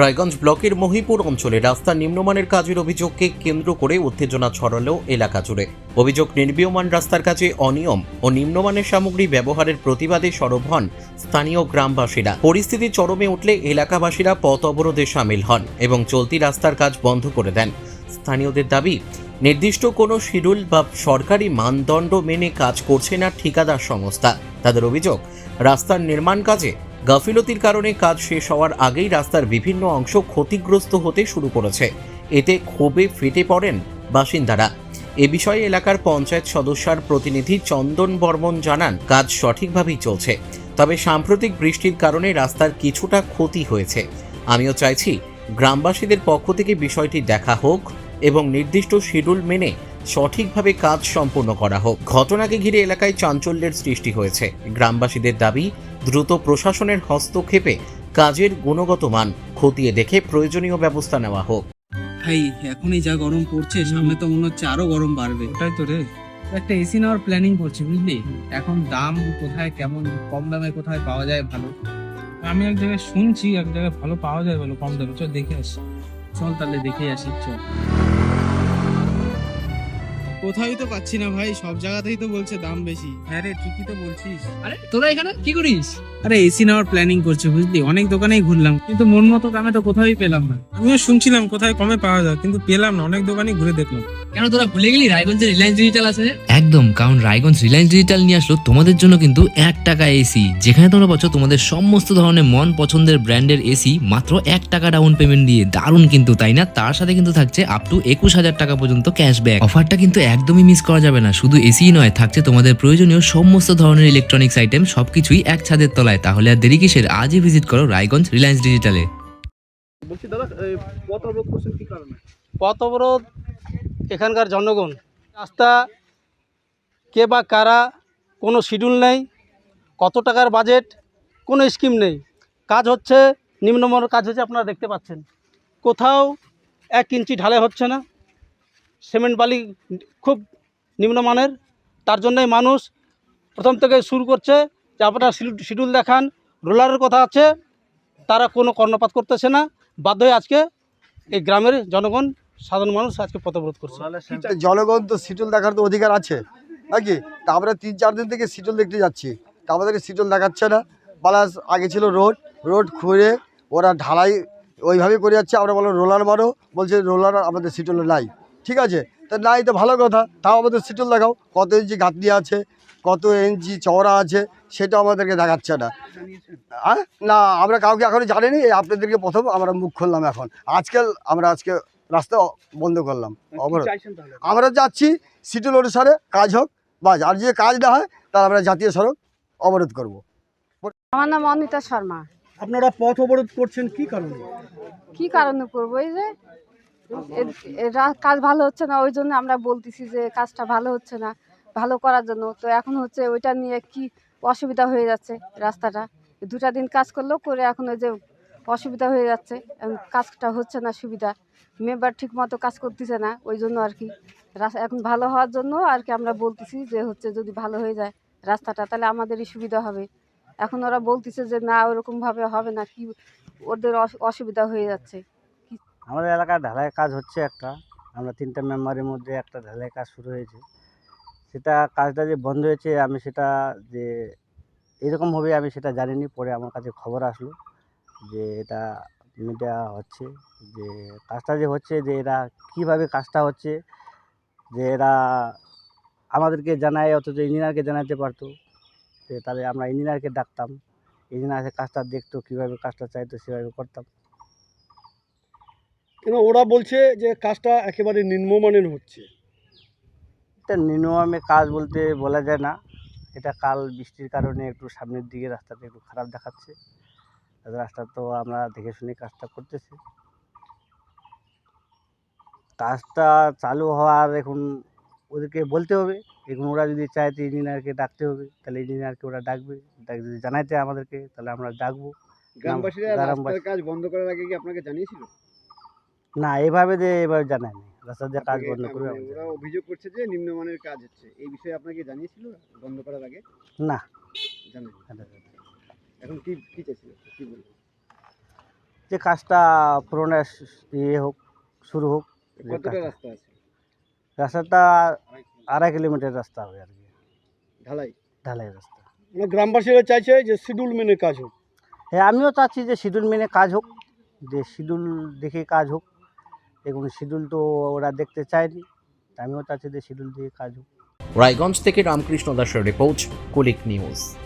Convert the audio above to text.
রায়গঞ্জ ব্লকের মহিপুর অঞ্চলে রাস্তার নিম্নমানের কাজের অভিযোগকে কেন্দ্র করে উত্তেজনা ছড়ালো এলাকা জুড়ে। অভিযোগ, নির্মীয়মান রাস্তার কাজে অনিয়ম ও নিম্নমানের সামগ্রী ব্যবহারের প্রতিবাদে সরব হন স্থানীয় গ্রামবাসীরা। পরিস্থিতি চরমে উঠলে এলাকাবাসীরা পথ অবরোধে সামিল হন এবং চলতি রাস্তার কাজ বন্ধ করে দেন। স্থানীয়দের দাবি, নির্দিষ্ট কোনো শিডিউল বা সরকারি মানদণ্ড মেনে কাজ করছে না ঠিকাদার সংস্থা। তাদের অভিযোগ, রাস্তার নির্মাণ কাজে গাফিলতির কারণে কাজ শেষ হওয়ার আগেই রাস্তার বিভিন্ন অংশ ক্ষতিগ্রস্ত হতে শুরু করেছে। এতে ক্ষোভে ফেটে পড়েন বাসিন্দারা। এ বিষয়ে এলাকার পঞ্চায়েত সদস্যার প্রতিনিধি চন্দন বর্মন জানান, কাজ সঠিকভাবেই চলছে, তবে সাম্প্রতিক বৃষ্টির কারণে রাস্তার কিছুটা ক্ষতি হয়েছে। আমিও চাইছি গ্রামবাসীদের পক্ষ থেকে বিষয়টি দেখা হোক এবং নির্দিষ্ট শিডিউল মেনে সঠিকভাবে কাজ সম্পূর্ণ করা হোক। ঘটনাকে ঘিরে এলাকায় চাঞ্চল্যের সৃষ্টি হয়েছে। গ্রামবাসীদের দাবি, দ্রুত প্রশাসনের হস্তক্ষেপে কাজের গুণগত মান খতিয়ে দেখে প্রয়োজনীয় ব্যবস্থা নেওয়া হোক। ভাই এখনই যা গরম পড়ছে, সামনে তো মনে হচ্ছে আরো গরম বাড়বে। ওটাই তো রে। একটা এসি নেওয়ার প্ল্যানিং করছি, বুঝলি। এখন দাম কোথায় কেমন, কম দামে কোথায় পাওয়া যায় ভালো। আমি এক জায়গায় শুনছি এক জায়গায় ভালো পাওয়া যায়, ভালো কম দামে। চল দেখে আসি। চল তাহলে দেখে আসি, চল। কোথায় তো পাচ্ছি না ভাই, সব জায়গাতেই তো বলছে দাম বেশি। হ্যাঁ রে, ঠিকই তো বলছিস। আরে তোরা এখানে কি করিস? আরে এসি নেওয়ার প্ল্যানিং করছি, বুঝলি। অনেক দোকানেই ঘুরলাম, কিন্তু মন মতো দামে তো কোথাওই পেলাম না। আমিও শুনছিলাম কোথায় কমে পাওয়া যায়, কিন্তু পেলাম না। অনেক দোকানই ঘুরে দেখলাম। কেন, তোরা ভুলে গেলি রায়গঞ্জে রিলায়েন্স ডিজিটাল আছে? একদম, কারণ রায়গঞ্জ রিলায়েন্স ডিজিটাল নিয়ে আসলো তোমাদের জন্য কিন্তু 1 টাকা এসি, যেখানে তোমরা পাচ্ছ তোমাদের সমস্ত ধরনের মন পছন্দের ব্র্যান্ডের এসি মাত্র 1 টাকা ডাউন পেমেন্ট দিয়ে। দারুণ কিন্তু, তাই না? তার সাথে কিন্তু থাকছে আপ টু 21,000 টাকা পর্যন্ত ক্যাশব্যাক। অফারটা কিন্তু একদমই মিস করা যাবে না। শুধু এসি নয়, থাকছে তোমাদের প্রয়োজনীয় সমস্ত ধরনের ইলেকট্রনিক্স আইটেম, সবকিছুই এক ছাদের তলায়। তাহলে আর দেরি কিসের? আজই ভিজিট করো রায়গঞ্জ রিলায়েন্স ডিজিটালে। বলছি দাদা, পথ অবরোধ করছেন কি কারণে? পথ অবরোধ এখানকার জনগণ। রাস্তা কে বা কারা, কোনো শিডিউল নেই, কত টাকার বাজেট, কোনো স্কিম নেই। কাজ হচ্ছে নিম্নমানের কাজ হচ্ছে, আপনারা দেখতে পাচ্ছেন। কোথাও 1 ইঞ্চি ঢালাই হচ্ছে না, সিমেন্ট বালি খুব নিম্নমানের। তার জন্যই মানুষ প্রথম থেকে শুরু করছে যে আপনারা শিডিউল দেখান, রোলারের কথা আছে, তারা কোনো কর্ণপাত করতেছে না। বাধ্য হয়ে আজকে এই গ্রামের জনগণ, সাধারণ মানুষ আজকে পথ অবরোধ করছে। জনগণ তো শিডিউল দেখার তো অধিকার আছে নাকি? তা আমরা 3-4 দিন থেকে শিডিউল দেখতে যাচ্ছি, তা আমাদেরকে শিডিউল দেখাচ্ছে না। প্লাস আগে ছিল রোড খুঁড়ে ওরা ঢালাই ওইভাবে করে যাচ্ছে। আমরা বলো রোলার মারো, বলছে রোলার আমাদের শিডিউলে নাই। ঠিক আছে, তা নাই তো ভালো কথা, তাও আমাদের শিডিউল দেখাও, কত ইঞ্চি গাঁথনি আছে, কত ইঞ্চি চওড়া আছে, সেটা আমাদেরকে দেখাচ্ছে না। না, আমরা কাউকে এখনো জানিনি। আপনাদেরকে প্রথম আমরা মুখ খুললাম এখন। আজকে রাস্তা বন্ধ করলাম, অবরোধ। আমরা যাচ্ছি শিডিউল অনুসারে কাজ হোক, বাস। আর যে কাজ না হয় তাহলে আমরা জাতীয় সড়ক অবরোধ করব। আমার নাম অনিতা শর্মা। আপনারা পথ অবরোধ করছেন কি কারণে? কি কারণে করবো? এই যে কাজ ভালো হচ্ছে না, ওই জন্য আমরা বলতেছি যে কাজটা ভালো হচ্ছে না, ভালো করার জন্য। তো এখন হচ্ছে ওইটা নিয়ে কি অসুবিধা হয়ে যাচ্ছে। রাস্তাটা 2টা দিন কাজ করলেও করে এখন ওই যে অসুবিধা হয়ে যাচ্ছে, কাজটা হচ্ছে না সুবিধা। মেম্বার ঠিক মতো কাজ করতেছে না, ওই জন্য আর কি। রাস্তা এখন ভালো হওয়ার জন্য আর কি আমরা বলতেছি যে হচ্ছে যদি ভালো হয়ে যায় রাস্তাটা, তাহলে আমাদেরই সুবিধা হবে। এখন ওরা বলতেছে যে না, ওরকমভাবে হবে না, কি ওদের অসুবিধা হয়ে যাচ্ছে। আমাদের এলাকায় ঢালাই কাজ হচ্ছে একটা, আমরা 3টা মেম্বারের মধ্যে একটা ঢালাই কাজ শুরু হয়েছে। সেটা কাজটা যে বন্ধ হয়েছে, আমি সেটা যে এরকম হবে আমি সেটা জানিনি। পরে আমার কাছে খবর আসলো যে এটা মিডিয়া হচ্ছে, যে কাজটা যে হচ্ছে, যে এরা কীভাবে কাজটা হচ্ছে, যে এরা আমাদেরকে জানায়, অথচ ইঞ্জিনিয়ারকে জানাতে পারতো। তাহলে আমরা ইঞ্জিনিয়ারকে ডাকতাম, ইঞ্জিনিয়ার এসে কাজটা দেখতো, কীভাবে কাজটা চাইতো সেভাবে করতাম। কিন্তু ওরা বলছে যে কাজটা একেবারে নিম্নমানের হচ্ছে। এটা নিম্নমানের কাজ বলতে বলা যায় না। এটা কাল বৃষ্টির কারণে একটু সামনের দিকে রাস্তাটা একটু খারাপ দেখাচ্ছে। রাস্তা তো আমরা দেখে শুনে কাজটা করতেছি। কাজটা চালু হওয়ার এখন ওদেরকে বলতে হবে। এখন ওরা যদি চায় তো ইঞ্জিনিয়ারকে ডাকতে হবে, তাহলে ইঞ্জিনিয়ারকে ওরা ডাকবে। যদি জানাইতে আমাদেরকে, তাহলে আমরা ডাকবো। গ্রামবাসীরা রাস্তার কাজ বন্ধ করার আগে কি আপনাকে জানিয়েছিল? না, এভাবে জানায়নি। রাস্তার যে কাজ বন্ধ করবে। ওরা অভিযোগ করছে যে নিম্নমানের কাজ হচ্ছে, এই বিষয়ে আপনাকে জানিয়েছিল বন্ধ করার আগে? না, জানেন। এখন কি চাইছিল, কি বলবো? যে কাজটা পুরোনো ইয়ে হোক, শুরু হোক। যে কতটা কাজটা- রাস্তা আছে? রাস্তাটা 2.5 কিলোমিটার রাস্তা হবে আর কি, ঢালাই? ঢালাই রাস্তা। মানে গ্রামবাসীরা চাইছে যে শিডিউল মেনে কাজ হোক। হ্যাঁ, আমিও চাচ্ছি যে শিডিউল মেনে কাজ হোক, যে শিডিউল দেখে কাজ হোক। এখন শিডিউল তো ওরা দেখতে চায়নি, আমিও চাচ্ছি যে শিডিউল দিয়ে কাজ হোক। রায়গঞ্জ থেকে রামকৃষ্ণ দাসের রিপোর্ট, কুলিক নিউজ।